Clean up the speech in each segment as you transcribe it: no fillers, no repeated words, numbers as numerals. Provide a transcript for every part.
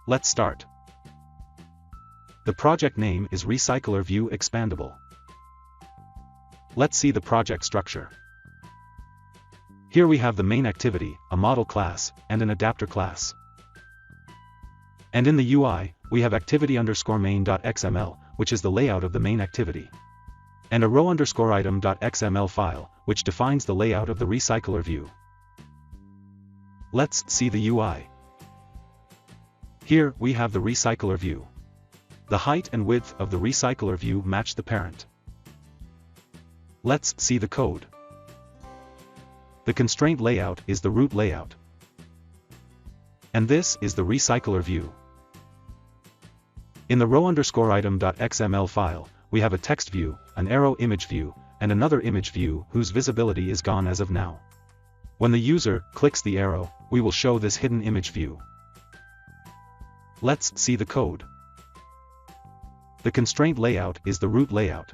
Let's start. The project name is Recyclerview Expandable. Let's see the project structure. Here we have the main activity, a model class, and an adapter class. And in the UI, we have activity_main.xml, which is the layout of the main activity. And a row_item.xml file, which defines the layout of the Recyclerview. Let's see the UI. Here we have the Recyclerview. The height and width of the Recyclerview match the parent. Let's see the code. The constraint layout is the root layout. And this is the Recyclerview. In the row_item.xml file, we have a text view, an arrow image view, and another image view whose visibility is gone as of now. When the user clicks the arrow, we will show this hidden image view. Let's see the code. The constraint layout is the root layout.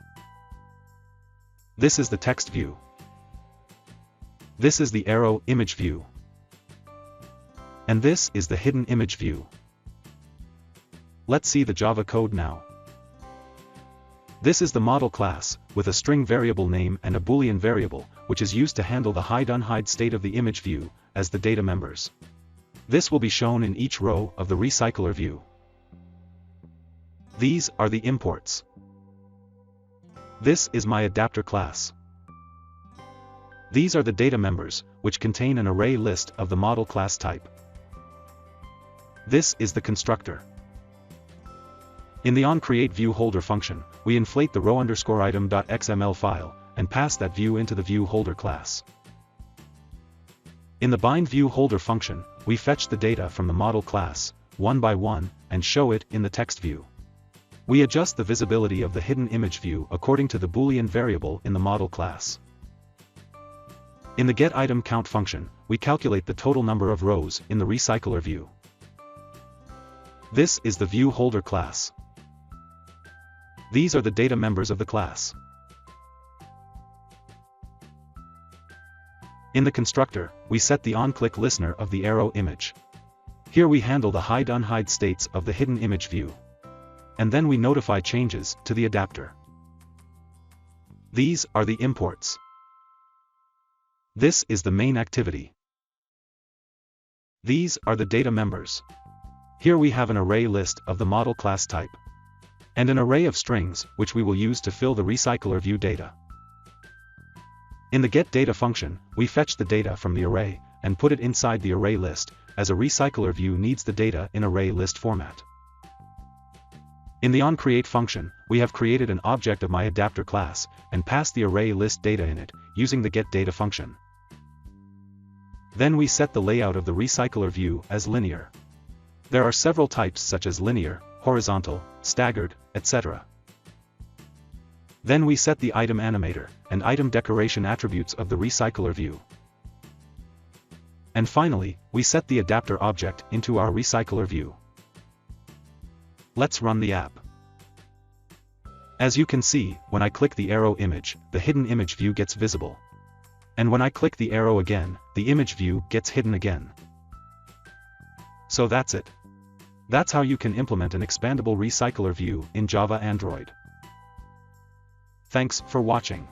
This is the text view. This is the arrow image view. And this is the hidden image view. Let's see the Java code now. This is the model class, with a string variable name and a Boolean variable, which is used to handle the hide-unhide state of the image view, as the data members. This will be shown in each row of the Recyclerview. These are the imports. This is my adapter class. These are the data members, which contain an array list of the model class type. This is the constructor. In the onCreateView holder function, we inflate the row_item.xml file, and pass that view into the viewHolder class. In the bindViewHolder function, we fetch the data from the model class, one by one, and show it in the text view. We adjust the visibility of the hidden image view according to the Boolean variable in the model class. In the getItemCount function, we calculate the total number of rows in the Recyclerview. This is the viewHolder class. These are the data members of the class. In the constructor, we set the onClick listener of the arrow image. Here we handle the hide-unhide states of the hidden image view. And then we notify changes to the adapter. These are the imports. This is the main activity. These are the data members. Here we have an array list of the model class type. And an array of strings, which we will use to fill the Recyclerview data. In the getData function, we fetch the data from the array, and put it inside the array list, as a Recyclerview needs the data in array list format. In the onCreate function, we have created an object of my adapter class, and passed the array list data in it, using the getData function. Then we set the layout of the Recyclerview as linear. There are several types such as linear, horizontal, staggered, etc. Then we set the item animator and item decoration attributes of the Recyclerview. And finally, we set the adapter object into our Recyclerview. Let's run the app. As you can see, when I click the arrow image, the hidden image view gets visible. And when I click the arrow again, the image view gets hidden again. So that's it. That's how you can implement an expandable Recyclerview in Java Android. Thanks for watching.